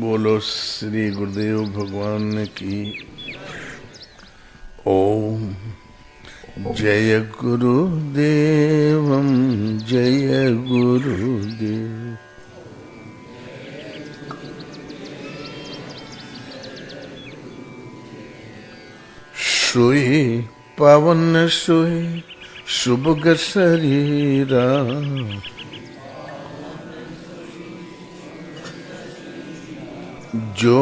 बोलो श्री गुरुदेव भगवान की। ओम जय गुरुदेवम जय गुरुदेव। सोए पावन सोए शुभ शरीरा, जो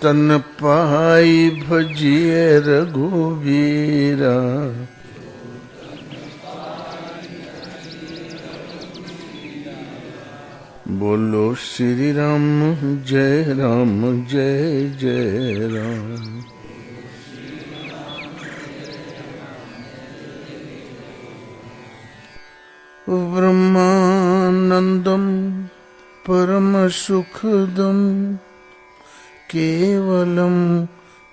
तन पाई भजिए रघुवीरा। बोलो श्री राम जय जय राम। ब्रह्मानंदम परम सुखदम केवलम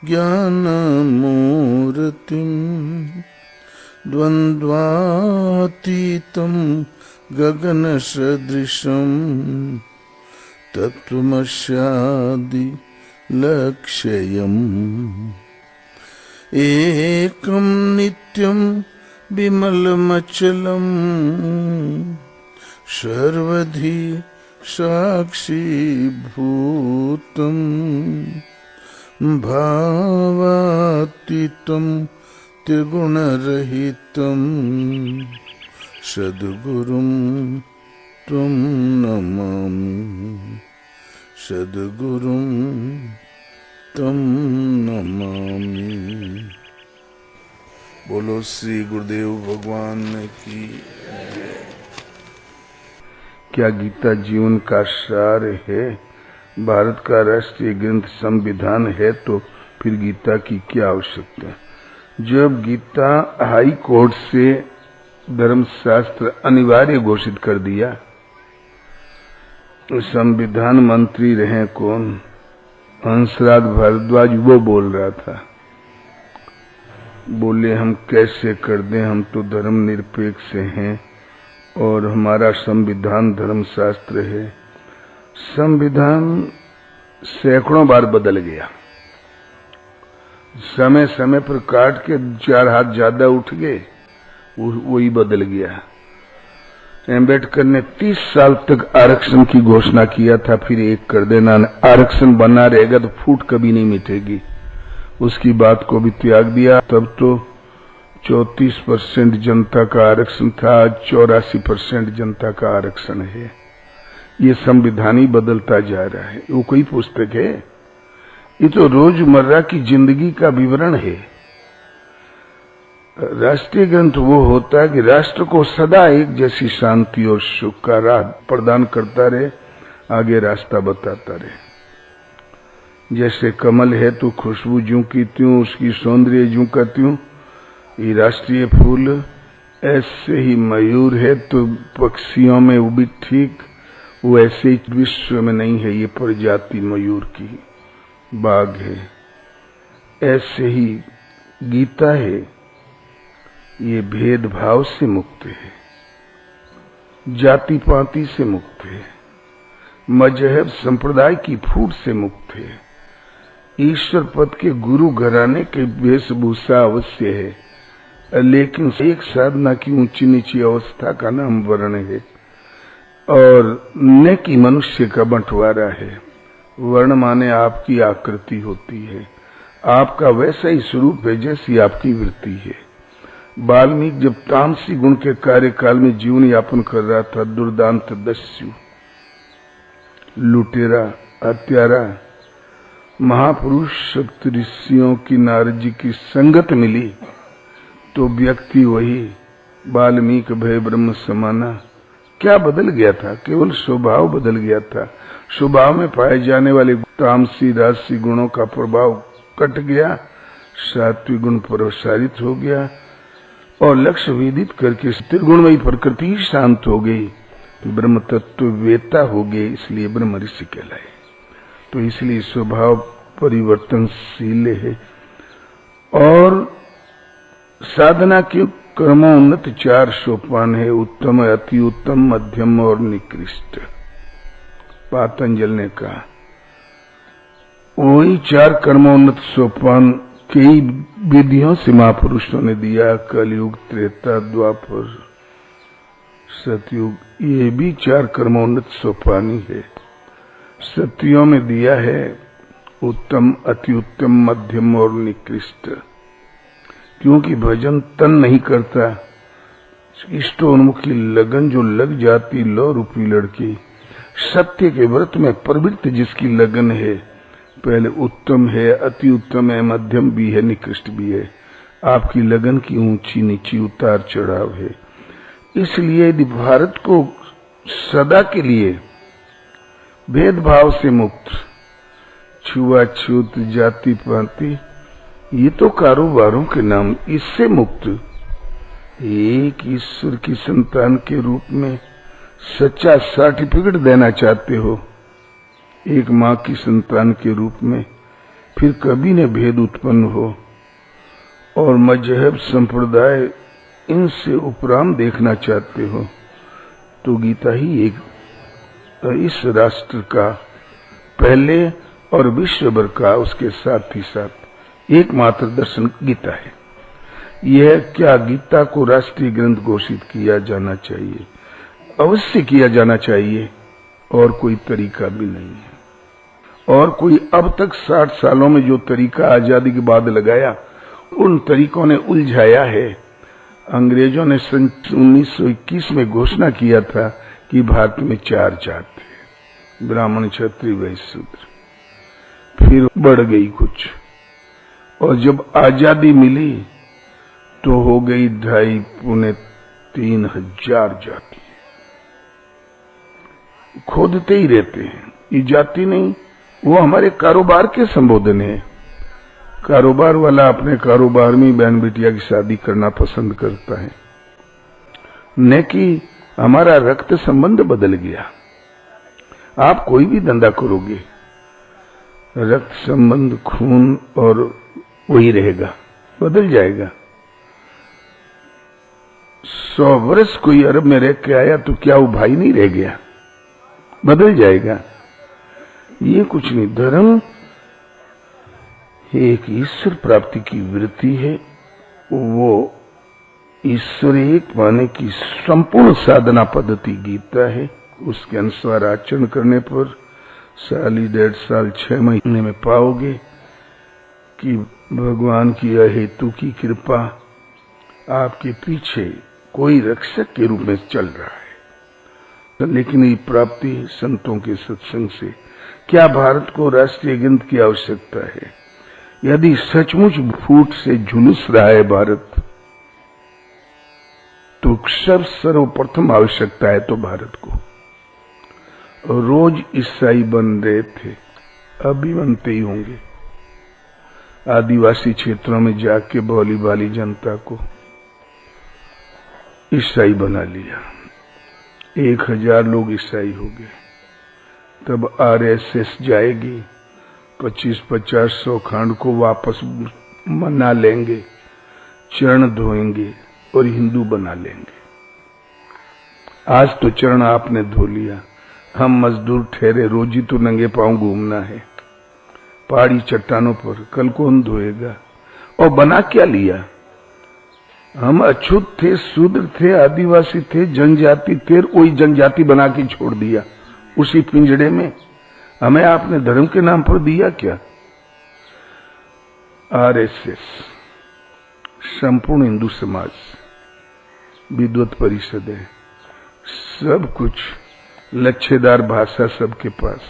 ज्ञानमूर्तिम द्वंद्वातीतं गगन सदृशं तत्त्वमस्यादि लक्ष्यम्। एकं नित्यं विमलमचलम् सर्वधी साक्षीभूतं भावातीतं त्रिगुणरहितं सद्गुरुं त्वं नमामि, सद्गुरुं त्वं नमामि। बोलो श्री गुरुदेव भगवान की। क्या गीता जीवन का सार है? भारत का राष्ट्रीय ग्रंथ संविधान है तो फिर गीता की क्या आवश्यकता? जब गीता हाई कोर्ट से धर्मशास्त्र अनिवार्य घोषित कर दिया, संविधान मंत्री रहे कौन? हंसराज भारद्वाज वो बोल रहा था, बोले हम कैसे कर दें, हम तो धर्मनिरपेक्ष हैं और हमारा संविधान धर्मशास्त्र है। संविधान सैकड़ों बार बदल गया, समय समय पर काट के 4 हाथ ज्यादा उठ गए, वही बदल गया। एम्बेडकर ने 30 साल तक आरक्षण की घोषणा किया था, फिर एक कर देना, आरक्षण बना रहेगा तो फूट कभी नहीं मिटेगी, उसकी बात को भी त्याग दिया। तब तो 34% जनता का आरक्षण था, आज 84% जनता का आरक्षण है। ये संविधान ही बदलता जा रहा है। वो कोई पुस्तक है? ये तो रोजमर्रा की जिंदगी का विवरण है। राष्ट्रीय ग्रंथ वो होता है कि राष्ट्र को सदा एक जैसी शांति और सुख का राह प्रदान करता रहे, आगे रास्ता बताता रहे। जैसे कमल है तो खुशबू ज्यों की त्यों, उसकी सौंदर्य ज्यों का त्यों, ये राष्ट्रीय फूल। ऐसे ही मयूर है तो पक्षियों में वो भी ठीक, वो ऐसे ही विश्व में नहीं है ये प्रजाति मयूर की, बाघ है। ऐसे ही गीता है, ये भेदभाव से मुक्त है, जाति पाति से मुक्त है, मजहब संप्रदाय की फूट से मुक्त है। ईश्वर पद के गुरु घराने के वेशभूषा अवश्य है, लेकिन एक साधना की ऊंची नीची अवस्था का नाम वर्ण है और न कि मनुष्य का बंटवारा है। वर्ण माने आपकी आकृति होती है, आपका वैसा ही स्वरूप है जैसी आपकी वृत्ति है। वाल्मीकि जब तामसी गुण के कार्यकाल में जीवन यापन कर रहा था, दुर्दांत दस्यु, लुटेरा, हत्यारा, महापुरुष सप्त ऋषियों की नारद जी की संगत मिली तो व्यक्ति वही वाल्मीकि भय ब्रह्म समाना। क्या बदल गया था? केवल स्वभाव बदल गया था। स्वभाव में पाए जाने वाले तामसी राजसी गुणों का प्रभाव कट गया, सात्विक गुण प्रसारित हो गया और लक्ष्य वेदित करके त्रिगुणमयी प्रकृति शांत हो गई, ब्रह्म तत्व वेता हो गए, इसलिए ब्रह्म ऋषि कहलाए। तो इसलिए स्वभाव परिवर्तनशील है। और साधना के क्रमोन्नत 4 सोपान है, उत्तम, अति उत्तम, मध्यम और निकृष्ट। पातंजल ने कहा वही 4 कर्मोन्नत सोपान कई विधियों से महापुरुषों ने दिया। कलयुग, त्रेता, द्वापर, सतयुग, ये भी 4 कर्मोन्नत सोपान ही है। सत्यों में दिया है उत्तम, अति उत्तम, मध्यम और निकृष्ट। क्योंकि भजन तन नहीं करता, इष्टोन्मुखी लगन जो लग जाती लो रूपी लड़की। सत्य के व्रत में प्रवृत्त जिसकी लगन है, पहले उत्तम है, अति उत्तम है, मध्यम भी है, निकृष्ट भी है। आपकी लगन की ऊंची नीची, उतार चढ़ाव है। इसलिए यदि भारत को सदा के लिए भेदभाव से मुक्त, छुआछूत, जाति पाति, ये तो कारोबारों के नाम, इससे मुक्त, एक ईश्वर की संतान के रूप में सच्चा सर्टिफिकेट देना चाहते हो, एक माँ की संतान के रूप में, फिर कभी न भेद उत्पन्न हो और मजहब संप्रदाय इनसे उपराम देखना चाहते हो, तो गीता ही एक इस राष्ट्र का पहले और विश्व भर का, उसके साथ ही साथ एकमात्र दर्शन गीता है। यह क्या गीता को राष्ट्रीय ग्रंथ घोषित किया जाना चाहिए, अवश्य किया जाना चाहिए, और कोई तरीका भी नहीं है। और कोई अब तक 60 सालों में जो तरीका आजादी के बाद लगाया, उन तरीकों ने उलझाया है। अंग्रेजों ने सन 1921 में घोषणा किया था कि भारत में 4 जात थे, ब्राह्मण, क्षत्रिय, वैश्य, शूद्र। फिर बढ़ गई कुछ, और जब आजादी मिली तो हो गई 2.5 पौने 3 हजार जाति। खोदते ही रहते हैं, ये जाति नहीं, वो हमारे कारोबार के संबोधन है। कारोबार वाला अपने कारोबार में बहन बिटिया की शादी करना पसंद करता है, न कि हमारा रक्त संबंध बदल गया। आप कोई भी धंधा करोगे, रक्त संबंध, खून और वही रहेगा, बदल जाएगा। 100 वर्ष कोई अरब में रह के आया तो क्या वो भाई नहीं रह गया? बदल जाएगा। ये कुछ नहीं, धर्म एक ईश्वर प्राप्ति की वृत्ति है, वो ईश्वर एक पाने की संपूर्ण साधना पद्धति गीता है। उसके अनुसार आचरण करने पर 1.5 साल, 1.5 साल, 6 महीने में पाओगे कि भगवान की अहेतु की कृपा आपके पीछे कोई रक्षक के रूप में चल रहा है। लेकिन ये प्राप्ति संतों के सत्संग से। क्या भारत को राष्ट्रीय ग्रंथ की आवश्यकता है? यदि सचमुच फूट से झुलस रहा है भारत, तो सर्वप्रथम आवश्यकता है तो भारत को। रोज ईसाई बन रहे थे, अभी बनते ही होंगे। आदिवासी क्षेत्रों में जाके भोली भाली जनता को ईसाई बना लिया, 1000 लोग ईसाई हो गए। तब आरएसएस जाएगी, 25-50-100 खांड को वापस मना लेंगे, चरण धोएंगे और हिंदू बना लेंगे। आज तो चरण आपने धो लिया, हम मजदूर ठहरे, रोजी तो नंगे पांव घूमना है पहाड़ी चट्टानों पर, कल कौन धोएगा? और बना क्या लिया? हम अछूत थे, शूद्र थे, आदिवासी थे, जनजाति थे, कोई जनजाति बना के छोड़ दिया उसी पिंजड़े में। हमें आपने धर्म के नाम पर दिया क्या? आरएसएस, संपूर्ण हिंदू समाज, विद्वत परिषद है, सब कुछ, लच्छेदार भाषा सबके पास।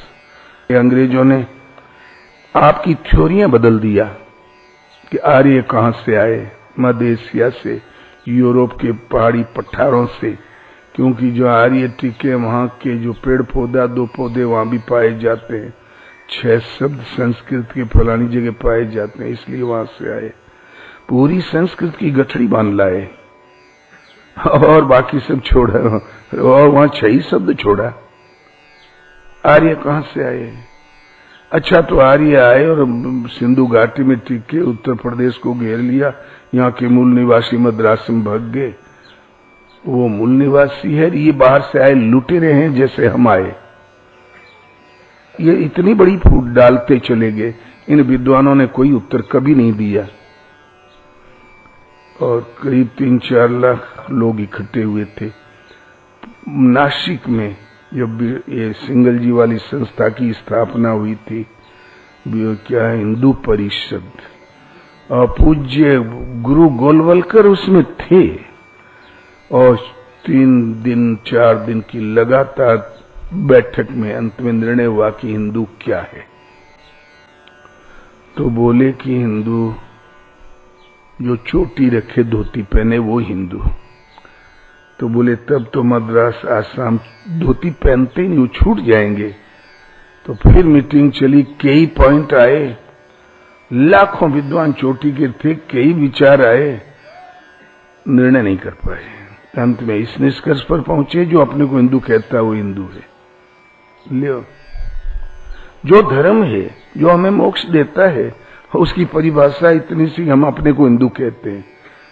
ये अंग्रेजों ने आपकी थ्योरियां बदल दिया कि आर्य कहां से आए, मध्य एशिया से, यूरोप के पहाड़ी पठारों से, क्योंकि जो आर्य टिके वहां के जो पेड़ पौधा 2 पौधे वहां भी पाए जाते हैं, 6 शब्द संस्कृत के फलानी जगह पाए जाते हैं, इसलिए वहां से आए। पूरी संस्कृत की गठड़ी बांध लाए और बाकी सब छोड़ा, और वहां 6 शब्द छोड़ा। आर्य कहां से आए? अच्छा, तो आर्य आए और सिंधु घाटी में टिके, उत्तर प्रदेश को घेर लिया, यहाँ के मूल निवासी मद्रास में भाग गए। वो मूल निवासी है, ये बाहर से आए लुटेरे हैं, जैसे हम आए। ये इतनी बड़ी फूट डालते चले गए, इन विद्वानों ने कोई उत्तर कभी नहीं दिया। और करीब 3-4 लाख लोग इकट्ठे हुए थे नासिक में। जब ये सिंगल जी वाली संस्था की स्थापना हुई थी, क्या हिंदू परिषद, और पूज्य गुरु गोलवलकर उसमें थे। और 3-4 दिन की लगातार बैठक में अंत में निर्णय हुआ कि हिंदू क्या है। तो बोले कि हिंदू जो चोटी रखे, धोती पहने, वो हिंदू। तो बोले तब तो मद्रास आसाम धोती पहनते ही नहीं, वो छूट जाएंगे। तो फिर मीटिंग चली, कई पॉइंट आए, लाखों विद्वान चोटी के थे, कई विचार आए, निर्णय नहीं कर पाए। अंत में इस निष्कर्ष पर पहुंचे, जो अपने को हिंदू कहता है वो हिंदू है। लियो, जो धर्म है, जो हमें मोक्ष देता है, उसकी परिभाषा इतनी सी, हम अपने को हिंदू कहते हैं।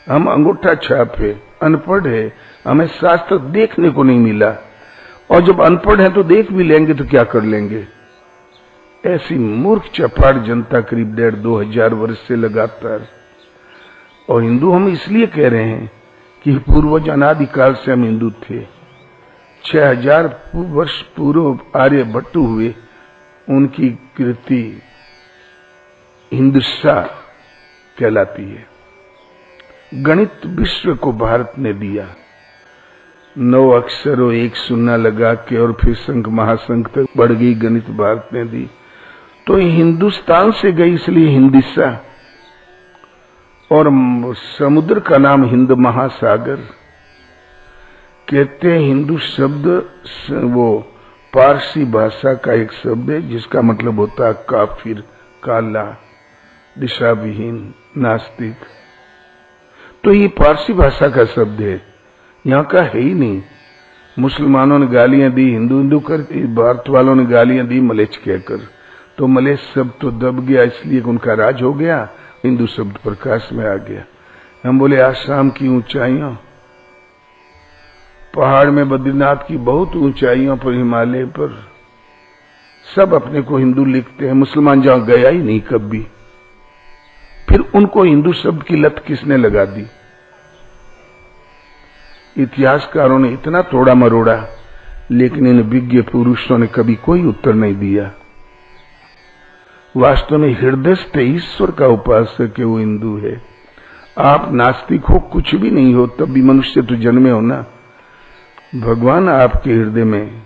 हम अंगूठा छाप है, अनपढ़ है, हमें शास्त्र देखने को नहीं मिला, और जब अनपढ़ है तो देख भी लेंगे तो क्या कर लेंगे। ऐसी मूर्ख चपाट जनता करीब 1,500-2 हजार वर्ष से लगातार। और हिंदू हम इसलिए कह रहे हैं कि पूर्वज अनादिकाल से हम हिंदू थे। 6000 वर्ष पूर्व आर्यभट्ट हुए, उनकी कृति हिंदुस्सा कहलाती है। गणित विश्व को भारत ने दिया, 9 अक्षर और 1 शून्य लगा के, और फिर संख महासंख तक बढ़ गई, गणित भारत ने दी। तो हिंदुस्तान से गई, इसलिए हिंदिस्सा। और समुद्र का नाम हिंद महासागर। कहते हैं हिंदू शब्द वो पारसी भाषा का एक शब्द है, जिसका मतलब होता है काफिर, काला, दिशा विहीन, नास्तिक। तो ये पारसी भाषा का शब्द है, यहाँ का है ही नहीं। मुसलमानों ने गालियां दी, हिंदू हिंदू कर, भारत वालों ने गालियां दी मलेच्छ कहकर। तो मलेच्छ शब्द तो दब गया, इसलिए उनका राज हो गया, हिंदू शब्द प्रकाश में आ गया। हम बोले आसाम की ऊंचाइयों, पहाड़ में बद्रीनाथ की बहुत ऊंचाइयों पर, हिमालय पर, सब अपने को हिंदू लिखते हैं। मुसलमान जहां गया ही नहीं कभी, फिर उनको हिंदू शब्द की लत किसने लगा दी? इतिहासकारों ने इतना तोड़ा मरोड़ा, लेकिन इन विज्ञ पुरुषों ने कभी कोई उत्तर नहीं दिया। वास्तव में हृदयस्थ ईश्वर का उपासक है वो हिंदू है। आप नास्तिक हो, कुछ भी नहीं हो, तब भी मनुष्य तो जन्मे हो ना। भगवान आपके हृदय में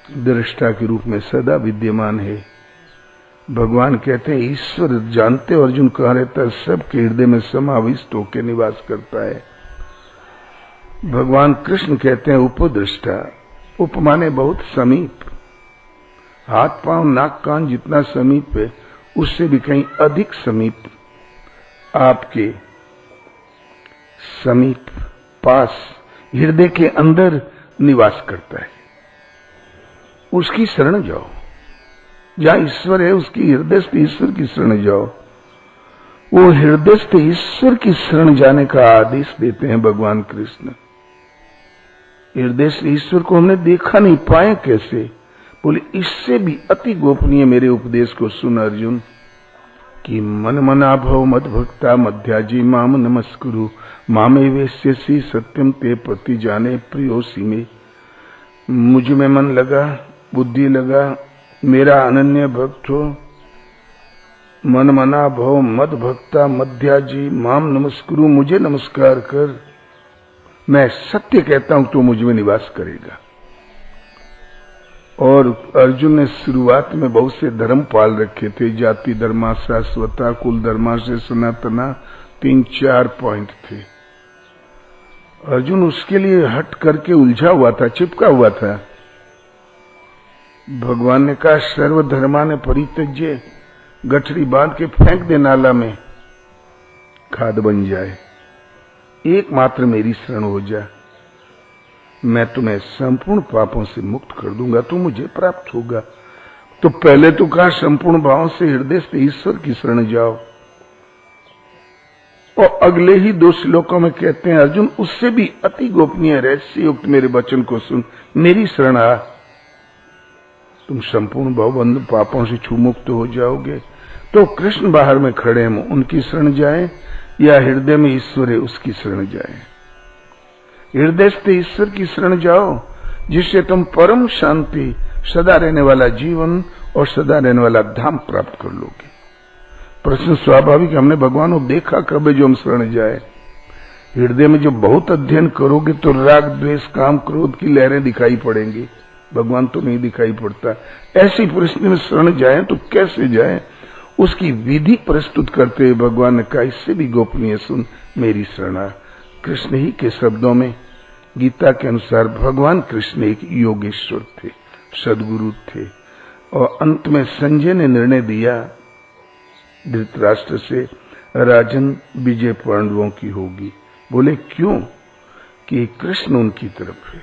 दृष्टा के रूप में सदा विद्यमान है। भगवान कहते हैं, ईश्वर जानते हो अर्जुन कहाँ रहता है, सबके हृदय में समाविष्ट होकर निवास करता है। भगवान कृष्ण कहते हैं उपदृष्टा, उपमाने बहुत समीप, हाथ पांव नाक कान जितना समीप है, उससे भी कहीं अधिक समीप आपके समीप, पास, हृदय के अंदर निवास करता है। उसकी शरण जाओ, जहां ईश्वर है उसकी हृदयस्थ ईश्वर की शरण जाओ। वो हृदयस्थ ईश्वर की शरण जाने का आदेश देते हैं भगवान कृष्ण। हृदयस्थ ईश्वर को हमने देखा नहीं, पाए कैसे? बोले इससे भी अति गोपनीय मेरे उपदेश को सुन अर्जुन, कि मन मना भव मद भक्ता मध्याजी माम नमस्कुरु मामे वेश्यसी सत्यम ते प्रति जाने प्रियोसी में। मुझ में मन लगा, बुद्धि लगा, मेरा अनन्य भक्त हो, मन मना भव मद भक्ता मध्याजी माम नमस्कुरु, मुझे नमस्कार कर, मैं सत्य कहता हूं तो मुझ में निवास करेगा। और अर्जुन ने शुरुआत में बहुत से धर्म पाल रखे थे, जाति धर्मा, शाश्वता, कुल धर्मा से सनातना, 3-4 पॉइंट थे। अर्जुन उसके लिए हट करके उलझा हुआ था, चिपका हुआ था। भगवान ने कहा सर्वधर्मा ने परित्यज्य, गठरी बांध के फेंक दे नाला में, खाद बन जाए, एकमात्र मेरी शरण हो जा, मैं तुम्हें संपूर्ण पापों से मुक्त कर दूंगा, तो मुझे प्राप्त होगा। तो पहले तो कहा संपूर्ण भावों से हृदय से ईश्वर की शरण जाओ, और अगले ही 2 श्लोकों में कहते हैं अर्जुन उससे भी अति गोपनीय रहस्य युक्त मेरे वचन को सुन, मेरी शरण आ। तुम संपूर्ण भवबंध पापों से छू मुक्त हो जाओगे। तो कृष्ण बाहर में खड़े हैं, उनकी शरण जाए या हृदय में ईश्वर है उसकी शरण जाए? हृदय से ईश्वर की शरण जाओ, जिससे तुम परम शांति, सदा रहने वाला जीवन और सदा रहने वाला धाम प्राप्त कर लोगे। प्रश्न स्वाभाविक, हमने भगवान को देखा कब जो हम शरण जाए? हृदय में जब बहुत अध्ययन करोगे तो राग द्वेष काम क्रोध की लहरें दिखाई पड़ेंगी, भगवान तो नहीं दिखाई पड़ता। ऐसी परिस्थिति में शरण जाए तो कैसे जाए, उसकी विधि प्रस्तुत करते हुए भगवान ने कहा, इससे भी गोपनीय सुन मेरी शरणा। कृष्ण ही के शब्दों में गीता के अनुसार भगवान कृष्ण एक योगेश्वर थे, सदगुरु थे। और अंत में संजय ने निर्णय दिया धृतराष्ट्र से, राजन विजय पांडवों की होगी। बोले क्यों? कि कृष्ण उनकी तरफ है।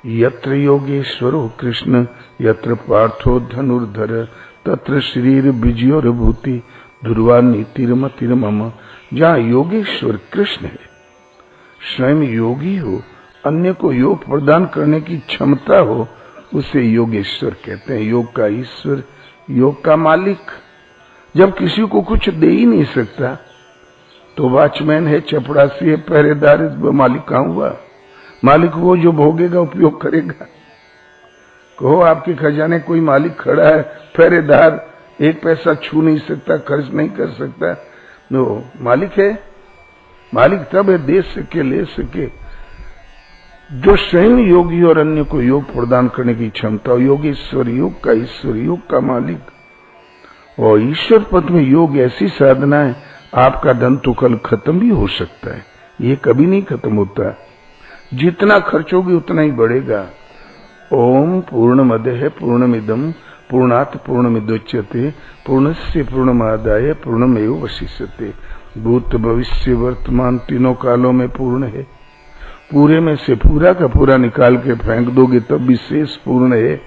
यत्र योगेश्वरो कृष्ण यत्र पार्थो धनुर्धर तत्र शरीर विजयोर भूति ध्रुवा नीतिर्मतिर्मम। जहाँ योगेश्वर कृष्ण है, स्वयं योगी हो, अन्य को योग प्रदान करने की क्षमता हो, उसे योगेश्वर कहते हैं। योग का ईश्वर, योग का मालिक। जब किसी को कुछ दे ही नहीं सकता तो वॉचमैन है, चपरासी है, पहरेदार है, मालिक कहाँ हुआ? मालिक वो जो भोगेगा, उपयोग करेगा। कहो आपके खजाने कोई मालिक खड़ा है, पहरेदार, एक पैसा छू नहीं सकता, खर्च नहीं कर सकता, नो मालिक है। मालिक तब है दे सके, ले सके, जो स्वयं योगी और अन्य को योग प्रदान करने की क्षमता। योगेश्वर, योग का ईश्वर, योग का मालिक। और ईश्वर पद में योग ऐसी साधना है, आपका धन तो कल खत्म भी हो सकता है, ये कभी नहीं खत्म होता। जितना खर्चोगे उतना ही बढ़ेगा। ओम पूर्णमदः पूर्णमिदं पूर्णात् पूर्णमिदोच्यते पूर्णस्य पूर्णमादाय पूर्णमेवावशिष्यते। भूत भविष्य वर्तमान तीनों कालों में पूर्ण है। पूरे में से पूरा का पूरा निकाल के फेंक दोगे तब भी शेष पूर्ण है।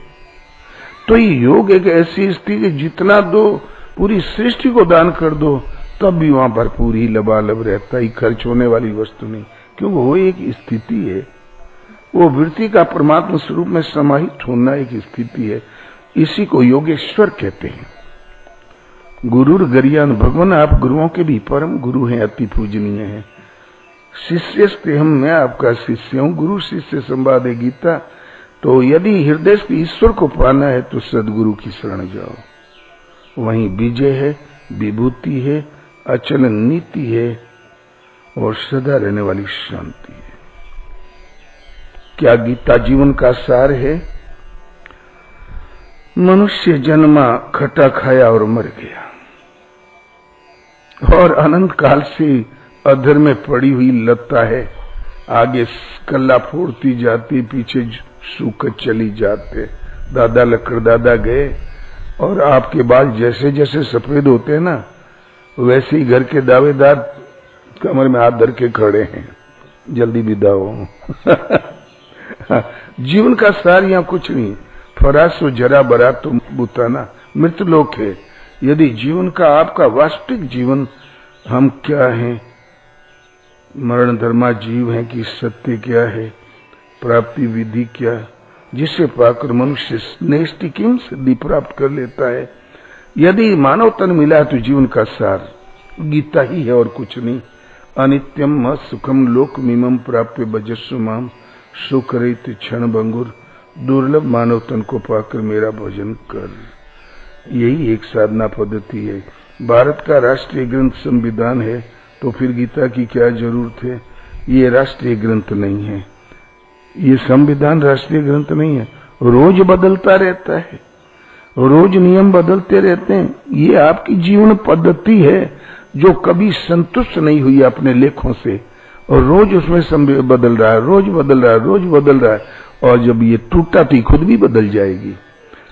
तो ये योग एक ऐसी स्थिति कि जितना दो, पूरी सृष्टि को दान कर दो, तब भी वहां भरपूर ही लबालब रहता ही, खर्च होने वाली वस्तु नहीं। क्योंकि वो एक स्थिति है, वो वृत्ति का परमात्मा स्वरूप में समाहित होना एक स्थिति है। इसी को योगेश्वर कहते हैं। गुरुर गरियान, भगवान आप गुरुओं के भी परम गुरु हैं, अति पूजनीय हैं। शिष्यस्ते हम, मैं आपका शिष्य हूं। गुरु शिष्य संवाद है गीता। तो यदि हृदय से ईश्वर को पाना है तो सदगुरु की शरण जाओ, वहीं विजय है, विभूति है, अचल नीति है और सदा रहने वाली शांति है। क्या गीता जीवन का सार है? मनुष्य जन्मा, खटा खाया और मर गया, और अनंत काल से अधर में पड़ी हुई लता है, आगे कल्ला फोड़ती जाती, पीछे सूख चली जाते। दादा लकड़ दादा गए और आपके बाल जैसे जैसे सफेद होते हैं ना, वैसे ही घर के दावेदार कमर में हाथ धर के खड़े हैं, जल्दी विदा हो। जीवन का सार यहाँ कुछ नहीं। फरासो जरा बरा तो बुताना, मृतलोक है। यदि जीवन का आपका वास्तविक जीवन, हम क्या हैं, मरण धर्मा जीव हैं कि सत्य क्या है, प्राप्ति विधि क्या, जिसे पाकर मनुष्य नैष्ठिकीम सिद्धि प्राप्त कर लेता है। यदि मानव तन मिला तो जीवन का सार गीता ही है और कुछ नहीं। अनित्यम सुखम लोक मीमम प्राप्य भजस्व माम सुख रहित क्षण भंगुर, दुर्लभ मानव तन को पाकर मेरा भजन कर। यही एक साधना पद्धति है। भारत का राष्ट्रीय ग्रंथ संविधान है, तो फिर गीता की क्या जरूरत है? ये राष्ट्रीय ग्रंथ नहीं है, ये संविधान राष्ट्रीय ग्रंथ नहीं है। रोज बदलता रहता है, रोज नियम बदलते रहते हैं। ये आपकी जीवन पद्धति है जो कभी संतुष्ट नहीं हुई अपने लेखों से, और रोज उसमें बदल रहा है, रोज बदल रहा है, रोज बदल रहा है। और जब ये टूटा तो खुद भी बदल जाएगी।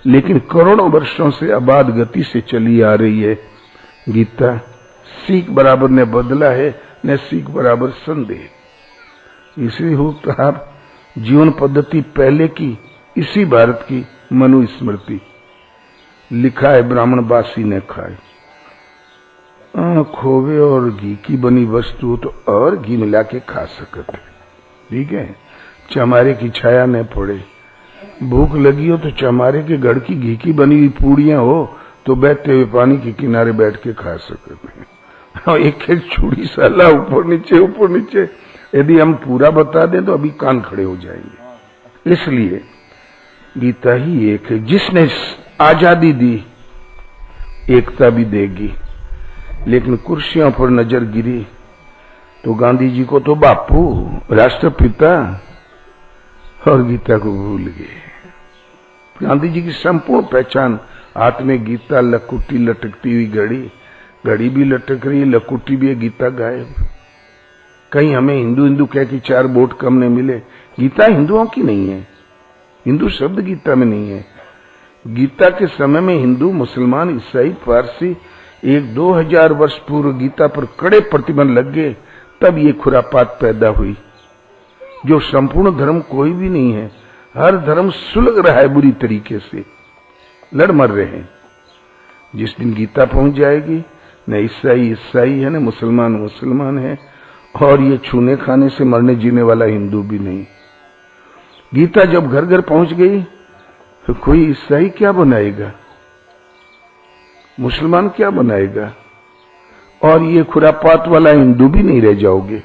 लेकिन करोड़ों वर्षों से अबाध गति से चली आ रही है गीता। सीख बराबर ने बदला है, न सीख बराबर संदेह। इसलिए हो तो आप जीवन पद्धति पहले की, इसी भारत की मनुस्मृति लिखा है, ब्राह्मण बासी ने खाए। खोवे और घी की बनी वस्तु तो और घी मिला के खा सकते, ठीक है, चमारे की छाया न पड़े। भूख लगी हो तो चमारे के गढ़ की घी की बनी हुई पूड़ियां हो तो बहते हुए पानी के किनारे बैठ के खा सकते हैं। एक एक छुड़ी साला ऊपर नीचे यदि हम पूरा बता दें तो अभी कान खड़े हो जाएंगे। इसलिए गीता ही एक है जिसने आजादी दी, एकता भी देगी। लेकिन कुर्सियों पर नजर गिरी तो गांधी जी को तो बापू, राष्ट्रपिता, और गीता को भूल गए। गांधी जी की संपूर्ण पहचान हाथ में गीता, लकुटी लटकती हुई घड़ी भी लटक रही, लकुटी भी है, गीता गायब। कहीं हमें हिंदू हिंदू कह के 4 वोट कम ने मिले। गीता हिंदुओं की नहीं है, हिंदू शब्द गीता में नहीं है। गीता के समय में हिंदू, मुसलमान, ईसाई, पारसी 1-2 हजार वर्ष पूर्व गीता पर कड़े प्रतिबंध लग गए, तब ये खुरापात पैदा हुई। जो संपूर्ण धर्म कोई भी नहीं है, हर धर्म सुलग रहा है बुरी तरीके से, लड़ मर रहे हैं। जिस दिन गीता पहुंच जाएगी, न ईसाई है, न मुसलमान है, और ये छूने खाने से मरने जीने वाला हिंदू भी नहीं। गीता जब घर घर पहुंच गई तो कोई ईसाई क्या बनाएगा, मुसलमान क्या बनाएगा, और ये खुरापात वाला हिंदू भी नहीं रह जाओगे।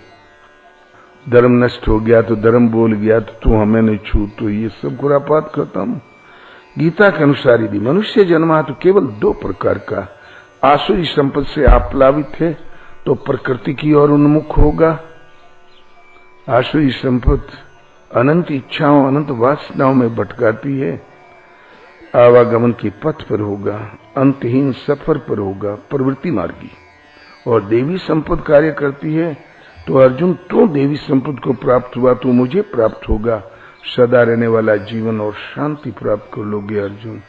धर्म नष्ट हो गया तो धर्म बोल गया तो तू हमें नहीं छू, तो ये सब खुरापात खत्म। गीता के अनुसार यदि मनुष्य जन्मा तो केवल 2 प्रकार का, आसुरी संपत्ति से आप प्लावित है तो प्रकृति की ओर उन्मुख होगा। आसुरी संपत्ति अनंत इच्छाओं, अनंत वासनाओं में भटकाती है, आवागमन के पथ पर होगा, अंतहीन सफर पर होगा, प्रवृत्ति मार्गी। और देवी संपत्ति कार्य करती है तो अर्जुन, तू देवी संपत्ति को प्राप्त हुआ तो मुझे प्राप्त होगा, सदा रहने वाला जीवन और शांति प्राप्त कर लोगे अर्जुन।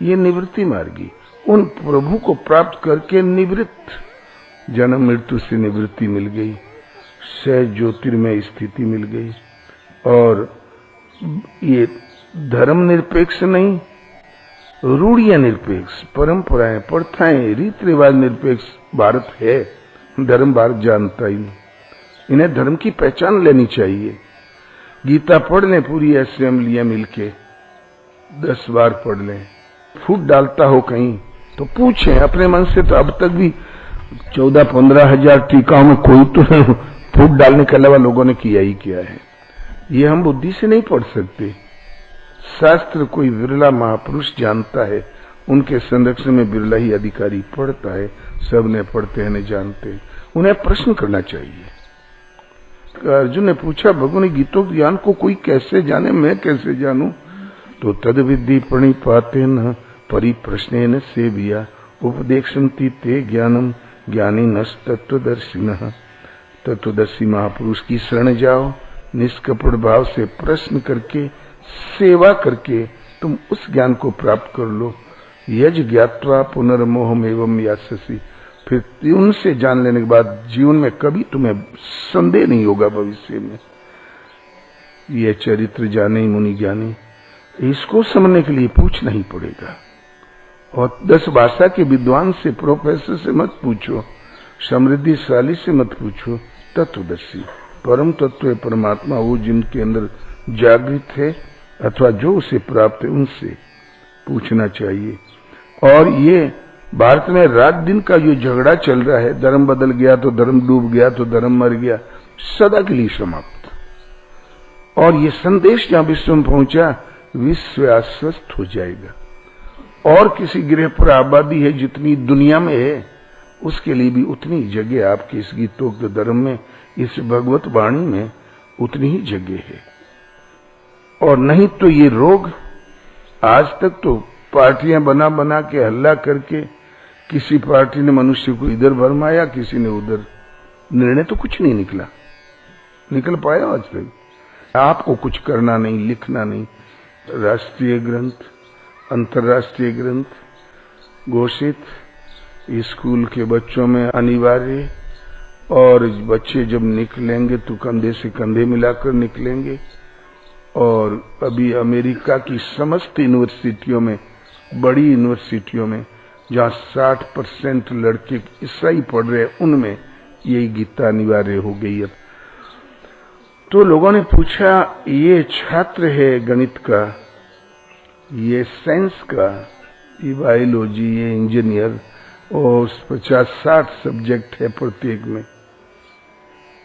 ये निवृत्ति मार्गी, उन प्रभु को प्राप्त करके निवृत्त, जन्म मृत्यु से निवृत्ति मिल गई, सहज ज्योतिर्मय स्थिति मिल गई। और ये धर्म निरपेक्ष नहीं, रूढ़ियां निरपेक्ष, परंपराएं, प्रथाएं, रीति रिवाज निरपेक्ष भारत है। धर्म भारत जानता ही नहीं। इन्हें धर्म की पहचान लेनी चाहिए। गीता पढ़ लें पूरी असेंबलियां मिलके, 10 बार पढ़ लें। फूट डालता हो कहीं तो पूछें अपने मन से, तो अब तक भी 14-15 हजार टीकाओं में कोई तो फूट डालने के अलावा लोगों ने किया ही क्या है। ये हम बुद्धि से नहीं पढ़ सकते। शास्त्र कोई विरला महापुरुष जानता है, उनके संरक्षण में बिरला ही अधिकारी पढ़ता है। सब ने पढ़ते हैं, नहीं जानते। उन्हें प्रश्न करना चाहिए। अर्जुन ने पूछा, भगवान गीतों ज्ञान को कोई कैसे जाने, मैं कैसे जानूं? तो तद विद्धि प्रणिपाते न परिप्रश्नेन सेविया उपदेक्षन्ति ते ज्ञानम ज्ञानी नस तत्वदर्शिनः। तत्वदर्शी महापुरुष की शरण जाओ, निष्कपट भाव से प्रश्न करके, सेवा करके तुम उस ज्ञान को प्राप्त कर लो। यज ज्ञात्वा पुनर्मोहम एवं यास्यसि। फिर उनसे जान लेने के बाद जीवन में कभी तुम्हें संदेह नहीं होगा भविष्य में। यह चरित्र जाने ही मुनि ज्ञानी, इसको समझने के लिए पूछना ही पड़ेगा। और 10 भाषा के विद्वान से, प्रोफेसर से मत पूछो, समृद्धिशाली से मत पूछो। तत्वदर्शी, परम तत्व है परमात्मा, वो जिनके अंदर जागृत है अथवा जो उसे प्राप्त है, उनसे पूछना चाहिए। और ये भारत में रात दिन का जो झगड़ा चल रहा है, धर्म बदल गया तो धर्म डूब गया तो धर्म मर गया, सदा के लिए समाप्त। और ये संदेश जहां विश्व में पहुंचा, विश्व आश्वस्त हो जाएगा। और किसी ग्रह पर आबादी है जितनी दुनिया में है, उसके लिए भी उतनी जगह आपके इस गीतोक्त धर्म में, इस भगवत वाणी में उतनी ही जगह है। और नहीं तो ये रोग, आज तक तो पार्टियां बना बना के हल्ला करके, किसी पार्टी ने मनुष्य को इधर भरमाया, किसी ने उधर, निर्णय तो कुछ नहीं निकल पाया आज तक। आपको कुछ करना नहीं, लिखना नहीं। राष्ट्रीय ग्रंथ, अंतर्राष्ट्रीय ग्रंथ घोषित, स्कूल के बच्चों में अनिवार्य, और बच्चे जब निकलेंगे तो कंधे से कंधे मिलाकर निकलेंगे। और अभी अमेरिका की समस्त यूनिवर्सिटियों में, बड़ी यूनिवर्सिटियों में, जहां 60% लड़के ईसाई पढ़ रहे हैं, उनमें यही गीता अनिवार्य हो गई है। तो लोगों ने पूछा, ये छात्र है गणित का, ये साइंस का, ये बायोलॉजी, ये इंजीनियर, और 50-60 सब्जेक्ट है प्रत्येक में।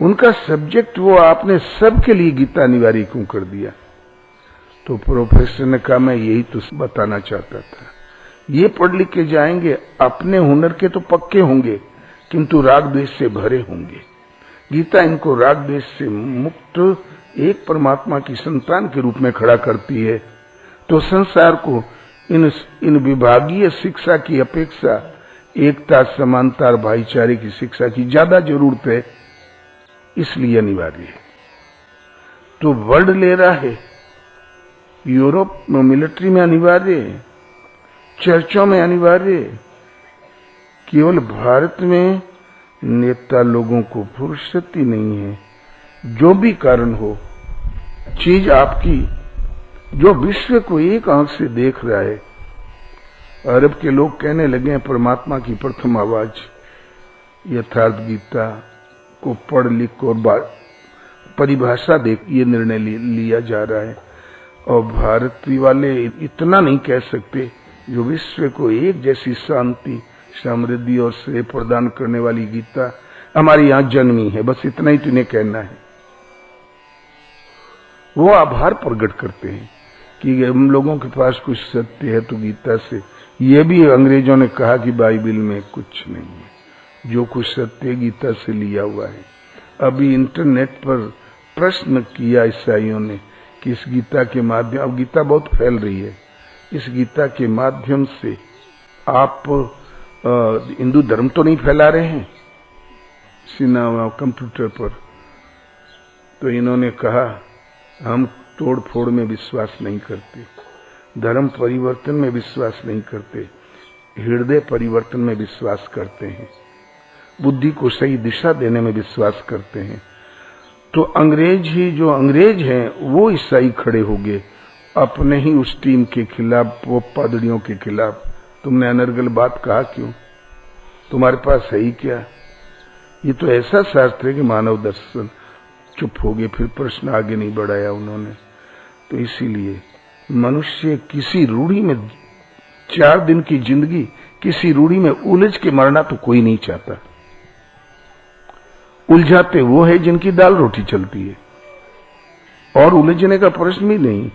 उनका सब्जेक्ट वो आपने सबके लिए गीता अनिवार्य क्यों कर दिया? तो प्रोफेसर ने कहा मैं यही तो बताना चाहता था, ये पढ़ लिख के जाएंगे, अपने हुनर के तो पक्के होंगे किंतु राग द्वेष से भरे होंगे। गीता इनको राग द्वेष से मुक्त एक परमात्मा की संतान के रूप में खड़ा करती है। तो संसार को इन विभागीय शिक्षा की अपेक्षा एकता, समानता और भाईचारे की शिक्षा की ज्यादा जरूरत है, इसलिए अनिवार्य है। तो वर्ल्ड ले रहा है, यूरोप में मिलिट्री में अनिवार्य है, चर्चों में अनिवार्य है। केवल भारत में नेता लोगों को फुर्सत ही नहीं है। जो भी कारण हो, चीज आपकी जो विश्व को एक आंख से देख रहा है। अरब के लोग कहने लगे हैं परमात्मा की प्रथम आवाज यथार्थ गीता को पढ़ लिख और परिभाषा देख ये निर्णय लिया जा रहा है। और भारतीय वाले इतना नहीं कह सकते, जो विश्व को एक जैसी शांति, समृद्धि और श्रेय प्रदान करने वाली गीता हमारी यहां जन्मी है, बस इतना ही तुम्हें कहना है। वो आभार प्रकट करते हैं कि हम लोगों के पास कुछ सत्य है तो गीता से। ये भी अंग्रेजों ने कहा कि बाइबल में कुछ नहीं है, जो कुछ सत्य गीता से लिया हुआ है। अभी इंटरनेट पर प्रश्न किया ईसाइयों ने कि इस गीता के माध्यम, अब गीता बहुत फैल रही है, इस गीता के माध्यम से आप हिंदू धर्म तो नहीं फैला रहे हैं सिनेमा कंप्यूटर पर? तो इन्होंने कहा हम तोड़ फोड़ में विश्वास नहीं करते, धर्म परिवर्तन में विश्वास नहीं करते, हृदय परिवर्तन में विश्वास करते हैं, बुद्धि को सही दिशा देने में विश्वास करते हैं। तो अंग्रेज ही जो अंग्रेज हैं वो ईसाई खड़े हो गए अपने ही उस टीम के खिलाफ, वो पादरियों के खिलाफ। तुमने अनर्गल बात कहा क्यों? तुम्हारे पास है ही क्या? ये तो ऐसा शास्त्र है कि मानव दर्शन। चुप हो गए, फिर प्रश्न आगे नहीं बढ़ाया उन्होंने। तो इसीलिए मनुष्य किसी रूढ़ी में 4 दिन की जिंदगी किसी रूढ़ी में उलझ के मरना तो कोई नहीं चाहता। उलझाते वो है जिनकी दाल रोटी चलती है, और उलझने का प्रश्न भी नहीं।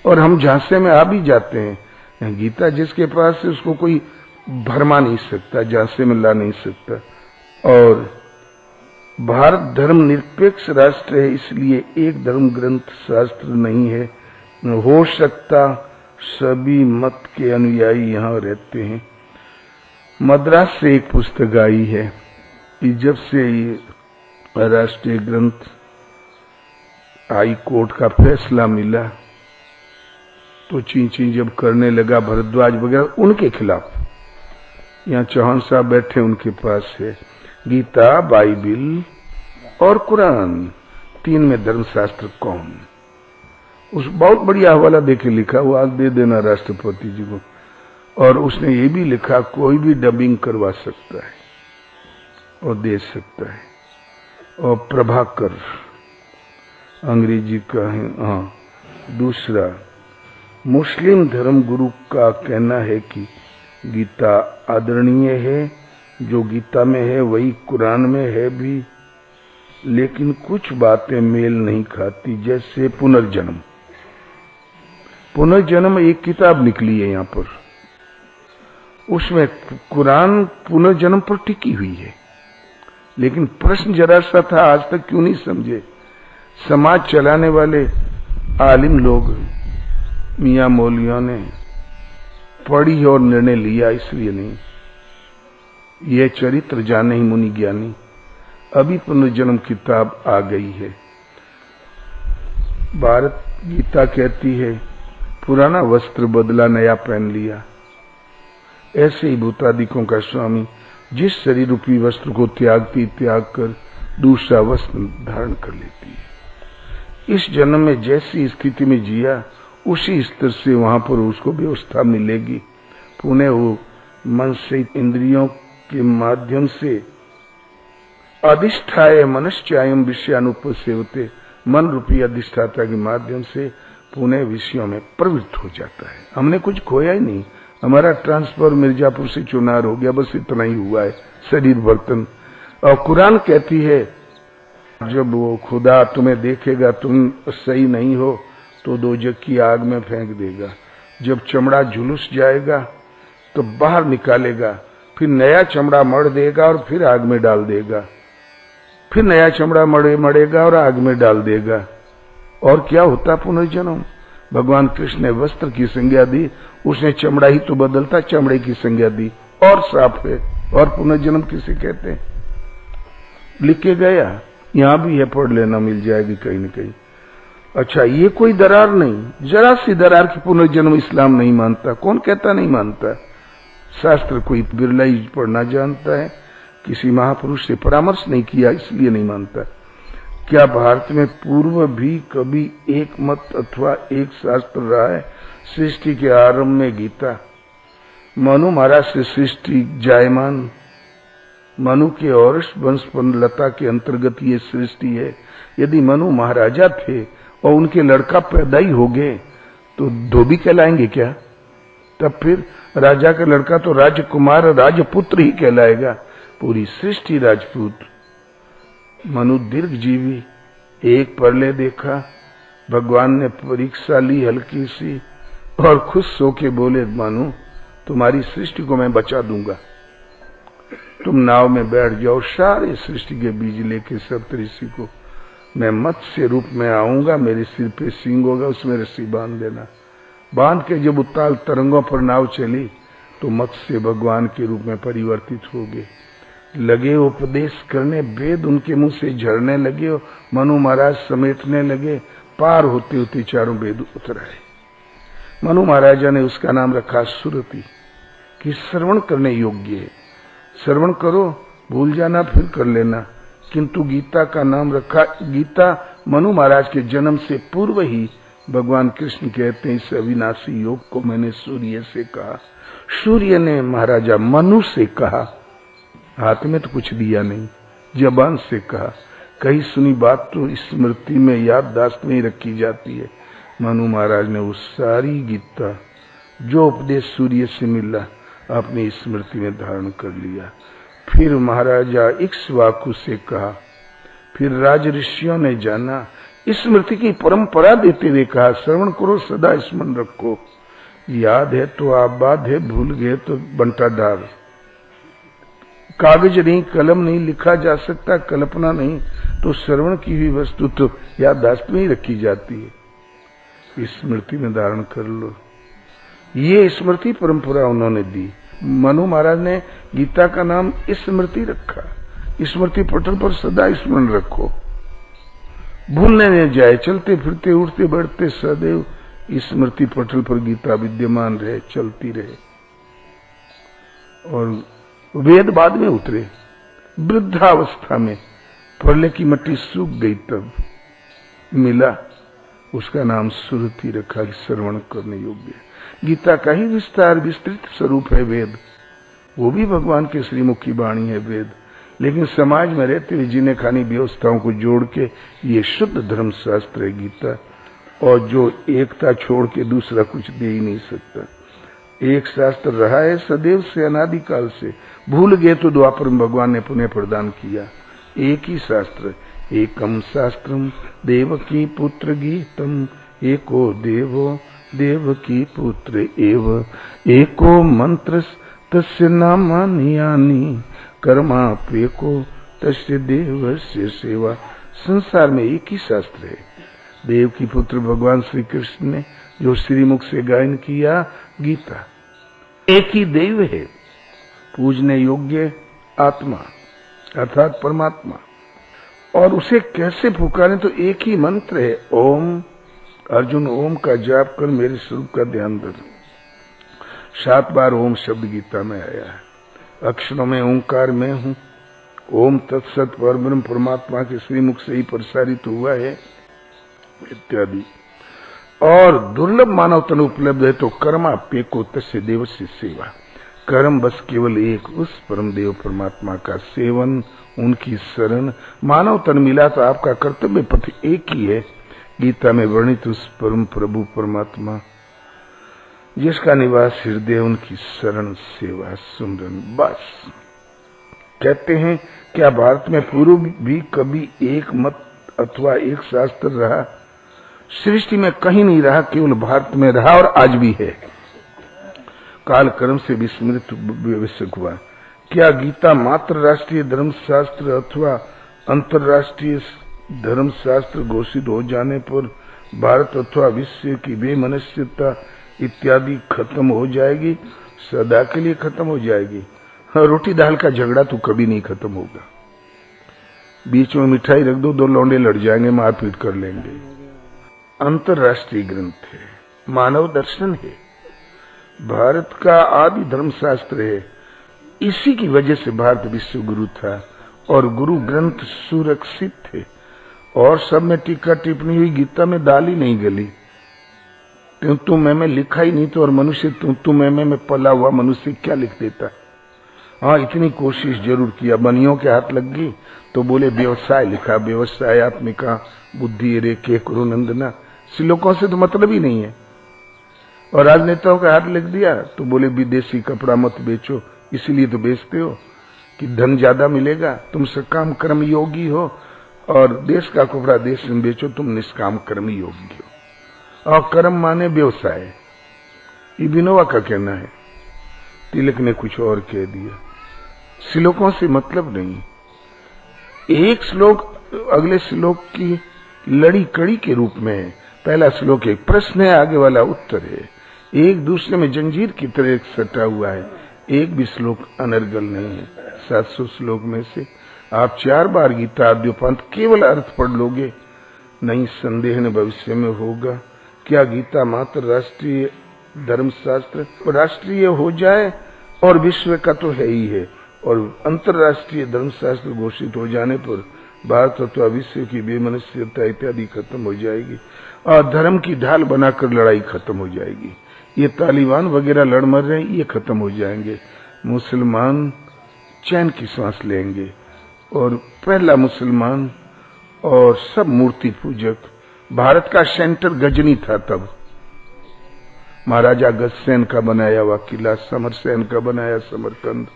और हम झांसे में आ भी जाते हैं। गीता जिसके पास है उसको कोई भरमा नहीं सकता, झांसे में ला नहीं सकता। और भारत धर्म निरपेक्ष राष्ट्र है, इसलिए एक धर्म ग्रंथ शास्त्र नहीं है। हो सकता सभी मत के अनुयायी यहाँ रहते हैं। मद्रास से एक पुस्तक आई है कि जब से ये राष्ट्रीय ग्रंथ हाई कोर्ट का फैसला मिला तो ची जब करने लगा भरद्वाज वगैरह उनके खिलाफ। यहाँ चौहान साहब बैठे, उनके पास है गीता, बाइबिल और कुरान, 3 में धर्मशास्त्र कौन? उस बहुत बढ़िया हवाला देके लिखा, वो आज दे देना राष्ट्रपति जी को। और उसने ये भी लिखा कोई भी डबिंग करवा सकता है और दे सकता है। और प्रभाकर अंग्रेजी का है। हाँ, दूसरा मुस्लिम धर्म गुरु का कहना है कि गीता आदरणीय है, जो गीता में है वही कुरान में है भी, लेकिन कुछ बातें मेल नहीं खाती, जैसे पुनर्जन्म। पुनर्जन्म एक किताब निकली है यहाँ पर, उसमें कुरान पुनर्जन्म पर टिकी हुई है, लेकिन प्रश्न जरा सा था, आज तक क्यों नहीं समझे? समाज चलाने वाले आलिम लोग, मियां मौलवियों ने पढ़ी और निर्णय लिया, इसलिए नहीं। यह चरित्र जाने ही मुनि ज्ञानी। अभी पुनर्जन्म किताब आ गई है। भारत गीता कहती है पुराना वस्त्र बदला, नया पहन लिया। ऐसे ही भूतादिकों का स्वामी जिस शरीर रूपी वस्त्र को त्यागती, त्याग कर दूसरा वस्त्र धारण कर लेती है। इस जन्म में जैसी स्थिति में जिया उसी स्तर से वहां पर उसको व्यवस्था मिलेगी। पुनः वो मन से, इंद्रियों के माध्यम से अधिष्ठाय मनश्चायम विषयानुपसेवते, मन रूपी अधिष्ठाता के माध्यम से पुनः विषयों में प्रवृत्त हो जाता है। हमने कुछ खोया ही नहीं, हमारा ट्रांसफर मिर्जापुर से चुनार हो गया, बस इतना ही हुआ है, शरीर बर्तन। और कुरान कहती है जब वो खुदा तुम्हें देखेगा तुम सही नहीं हो तो दोजख की आग में फेंक देगा। जब चमड़ा झुलस जाएगा तो बाहर निकालेगा, फिर नया चमड़ा मड़ देगा और फिर आग में डाल देगा, फिर नया चमड़ा मड़ेगा और आग में डाल देगा। और क्या होता पुनर्जन्म? भगवान कृष्ण ने वस्त्र की संज्ञा दी, उसने चमड़ा ही तो बदलता, चमड़े की संज्ञा दी और साफ है। और पुनर्जन्म किसे कहते हैं? लिख के गया, यहां भी है, पढ़ लेना, मिल जाएगी कहीं न कहीं। अच्छा, ये कोई दरार नहीं, जरा सी दरार की पुनर्जन्म इस्लाम नहीं मानता। कौन कहता नहीं मानता? शास्त्र कोई बिरला ही पढ़ना जानता है, किसी महापुरुष से परामर्श नहीं किया इसलिए नहीं मानता। क्या भारत में पूर्व भी कभी एक मत अथवा एक शास्त्र रहा है? सृष्टि के आरंभ में गीता, मनु महाराज से सृष्टि जायमान, मनु के और वंशपन लता के अंतर्गत ये सृष्टि है। यदि मनु महाराजा थे और उनके लड़का पैदा ही हो गए तो धोबी कहलाएंगे क्या? तब फिर राजा का लड़का तो राजकुमार राजपुत्र ही कहलाएगा। पूरी सृष्टि राजपूत। मनु दीर्घ जीवी, एक प्रलय देखा, भगवान ने परीक्षा ली हल्की सी और खुश होके बोले, मनु तुम्हारी सृष्टि को मैं बचा दूंगा, तुम नाव में बैठ जाओ, सारे सृष्टि के बीज लेके सप्तऋषि को मैं मत्स्य रूप में आऊंगा, मेरे सिर पे सींग होगा, उसमें रस्सी बांध देना। बांध के जब उताल तरंगों पर नाव चली तो मत्स्य भगवान के रूप में परिवर्तित हो गए। लगे उपदेश करने, वेद उनके मुंह से झरने लगे और मनु महाराज समेटने लगे। पार होते होते चारों वेद उतर आए। मनु महाराजा ने उसका नाम रखा सुरति, कि श्रवण करने योग्य है। श्रवण करो, भूल जाना फिर कर लेना। किंतु गीता का नाम रखा, गीता मनु महाराज के जन्म से पूर्व ही भगवान कृष्ण कहते हैं, इस अविनाशी योग को मैंने सूर्य से कहा। सूर्य ने महाराजा मनु से कहा, हाथ में तो कुछ दिया नहीं, जबान से कहा। कहीं सुनी बात तो स्मृति में याददाश्त में ही रखी जाती है। मनु महाराज ने उस सारी गीता जो उपदेश सूर्य से मिला अपनी स्मृति में धारण कर लिया। फिर महाराजा इक्ष्वाकु से कहा, फिर राज ऋषियों ने जाना, स्मृति की परंपरा देते हुए कहा, श्रवण करो, सदा स्मरण रखो, याद है तो आबाद है, भूल गए तो बंटा डाल। कागज नहीं, कलम नहीं, लिखा जा सकता, कल्पना नहीं, तो श्रवण की हुई वस्तु तो याददाश्त में ही रखी जाती है। स्मृति में धारण कर लो, ये स्मृति परंपरा उन्होंने दी। मनु महाराज ने गीता का नाम स्मृति रखा। स्मृति पटल पर सदा स्मरण रखो, भूलने न जाए, चलते फिरते उठते बैठते सदैव स्मृति पटल पर गीता विद्यमान रहे, चलती रहे। और वेद बाद में उतरे, वृद्धावस्था में, प्रलय की मट्टी सूख गई तब मिला, उसका नाम सुरति रखा, श्रवण करने योग्य। गीता का ही विस्तार विस्तृत स्वरूप है वेद, वो भी भगवान के श्रीमुख की वाणी है वेद। लेकिन समाज में रहते हुए जिन्हें खानी व्यवस्थाओं को जोड़ के ये शुद्ध धर्म शास्त्र है गीता, और जो एकता छोड़ के दूसरा कुछ दे ही नहीं सकता। एक शास्त्र रहा है सदैव से, अनादिकाल से, भूल गए तो द्वापर में भगवान ने पुनः प्रदान किया। एक ही शास्त्र, एकम शास्त्रम देवकी पुत्र गीतम, एको देवो देवकी पुत्र एव, एको मंत्र तस्य नामानि यानि, कर्माप्येको तस्य देवस्य सेवा। संसार में एक ही शास्त्र है, देव की पुत्र भगवान श्री कृष्ण ने जो श्रीमुख से गायन किया गीता। एक ही देव है, पूजने योग्य आत्मा अर्थात परमात्मा, और उसे कैसे पुकारें तो एक ही मंत्र है, ओम। अर्जुन ओम का जाप कर मेरे स्वरूप का ध्यान धर। 7 बार ओम शब्द गीता में आया है। अक्षरों में ओंकार में हूं, ओम तत्सत परब्रह्म परमात्मा के श्रीमुख से ही प्रसारित हुआ है इत्यादि। और दुर्लभ मानव तन उपलब्ध है तो कर्माप्येको तस्य देवस्य सेवा, कर्म बस केवल एक उस परम देव परमात्मा का सेवन, उनकी शरण। मानव तन मिला तो आपका कर्तव्य पथ एक ही है, गीता में वर्णित उस परम प्रभु परमात्मा जिसका निवास हृदय, उनकी शरण सेवा सुमरन बस। कहते हैं क्या भारत में पूर्व भी कभी एक मत अथवा एक शास्त्र रहा? सृष्टि में कहीं नहीं रहा, केवल भारत में रहा और आज भी है। काल कर्म से विस्मृत विवशक हुआ। क्या गीता मात्र राष्ट्रीय धर्मशास्त्र अथवा अंतर्राष्ट्रीय धर्मशास्त्र घोषित हो जाने पर भारत अथवा विश्व की बेमनस्यता इत्यादि खत्म हो जाएगी? सदा के लिए खत्म हो जाएगी। हाँ, रोटी दाल का झगड़ा तो कभी नहीं खत्म होगा। बीच में मिठाई रख दो, दो लौंडे लड़ जाएंगे, मारपीट कर लेंगे। अंतर्राष्ट्रीय ग्रंथ है, मानव दर्शन है, भारत का आदि धर्मशास्त्र है। इसी की वजह से भारत विश्व गुरु था और गुरु ग्रंथ सुरक्षित थे। और सब में टीका टिप्पणी हुई, गीता में दाल ही नहीं गली। तू मैं लिखा ही नहीं तो, और मनुष्य तू मैं में पला हुआ मनुष्य क्या लिख देता। हाँ, इतनी कोशिश जरूर किया, बनियों के हाथ लग गई तो बोले व्यवसाय लिखा, व्यवसाय आत्मिका बुद्धि रेखे कुरुनंदना। श्लोकों से तो मतलब ही नहीं है। और राजनेताओं का हाथ लग दिया तो बोले विदेशी कपड़ा मत बेचो, इसीलिए तो बेचते हो कि धन ज्यादा मिलेगा। तुम सकाम कर्म योगी हो और देश का कपड़ा देश में बेचो, तुम निष्काम कर्म योगी हो। और कर्म माने व्यवसाय, ये विनोबा का कहना है। तिलक ने कुछ और कह दिया। श्लोकों से मतलब नहीं। एक श्लोक अगले श्लोक की लड़ी कड़ी के रूप में है। पहला श्लोक एक प्रश्न है, आगे वाला उत्तर है। एक दूसरे में जंजीर की तरह सटा हुआ है। एक भी श्लोक अनर्गल नहीं है। 700 श्लोक में से आप 4 बार गीता आद्योपांत केवल अर्थ पढ़ लोगे, नहीं संदेह न भविष्य में होगा। क्या गीता मात्र राष्ट्रीय धर्मशास्त्र राष्ट्रीय हो जाए और विश्व का तो है ही है, और अंतर्राष्ट्रीय धर्मशास्त्र घोषित हो जाने पर भारत अथवा विश्व की बेमनस्यता इत्यादि खत्म हो जाएगी और धर्म की ढाल बनाकर लड़ाई खत्म हो जाएगी। ये तालिबान वगैरह लड़ मर रहे हैं, ये खत्म हो जाएंगे। मुसलमान चैन की सांस लेंगे और पहला मुसलमान और सब मूर्ति पूजक। भारत का सेंटर गजनी था तब। महाराजा गजसेन का बनाया हुआ किला, समरसेन का बनाया समरकंद,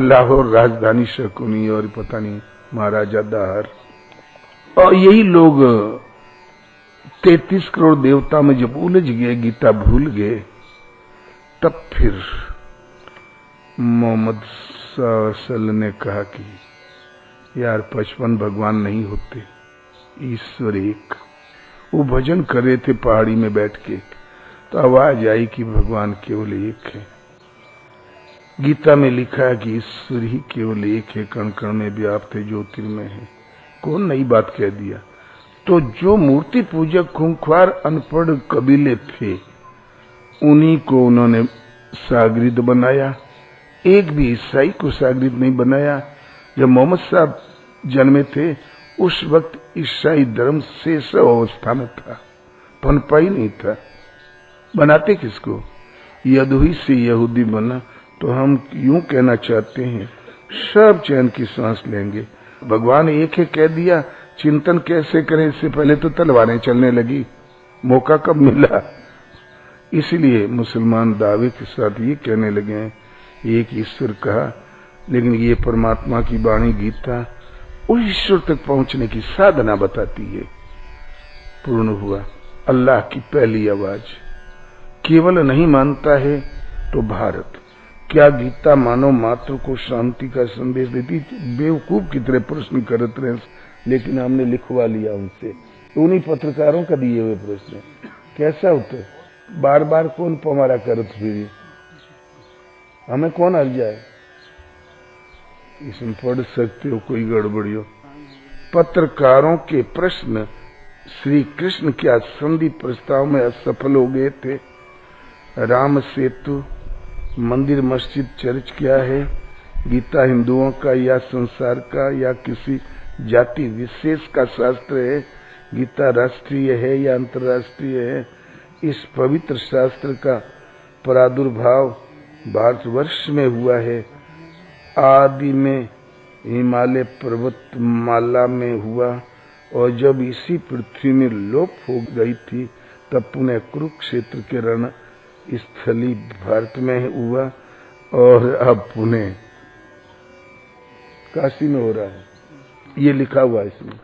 लाहौर राजधानी शकुनी और पता नहीं महाराजा दाहर। और यही लोग 33 करोड़ देवता में जब उलझ गए, गीता भूल गए, तब फिर मोहम्मद सल्लल्लाहु ने कहा कि यार 55 भगवान नहीं होते, ईश्वर एक। वो भजन कर रहे थे पहाड़ी में बैठ के, तो आवाज आई कि भगवान केवल एक है। गीता में लिखा है कि ईश्वर ही केवल एक है, कण कण में व्याप्त है, ज्योतिर्मय है। कौन नई बात कह दिया? तो जो मूर्ति पूजक खूंखार अनपढ़ कबीले थे, उन्हीं को उन्होंने शागिर्द बनाया। एक भी ईसाई को शागिर्द नहीं बनाया। जब मोहम्मद साहब जन्मे थे उस वक्त ईसाई धर्म शेष अवस्था में था, पनपा ही नहीं था। बनाते किसको? यदुही से यहूदी बना। तो हम यूं कहना चाहते हैं, सब चैन की सांस लेंगे। भगवान एक है कह दिया, चिंतन कैसे करें? इससे पहले तो तलवारें चलने लगी, मौका कब मिला? इसलिए मुसलमान दावे के साथ ये कहने लगे हैं एक ईश्वर कहा, लेकिन ये परमात्मा की वाणी गीता उस ईश्वर तक पहुंचने की साधना बताती है। पूर्ण हुआ अल्लाह की पहली आवाज। केवल नहीं मानता है तो भारत। क्या गीता मानव मात्र को शांति का संदेश देती? बेवकूफ की तरह प्रश्न करते रहे, लेकिन हमने लिखवा लिया उनसे। उन्हीं पत्रकारों का दिए हुए प्रश्न। कैसा उत्तर? बार बार कौन पमारा करत फिर? हमें कौन हर जाए? इसमें पढ़ सकते हो, कोई गड़बड़ी हो। पत्रकारों के प्रश्न श्री कृष्ण क्या संधि प्रस्ताव में असफल हो गए थे? राम सेतु, मंदिर मस्जिद चर्च क्या है? गीता हिंदुओं का या संसार का या किसी जाति विशेष का शास्त्र है? गीता राष्ट्रीय है या अंतर्राष्ट्रीय है? इस पवित्र शास्त्र का प्रादुर्भाव भारतवर्ष में हुआ है। आदि में हिमालय पर्वतमाला में हुआ और जब इसी पृथ्वी में लोप हो गई थी तब पुनः कुरुक्षेत्र के रण स्थली भारत में हुआ और अब पुनः काशी में हो रहा है। ये लिखा हुआ है इसमें।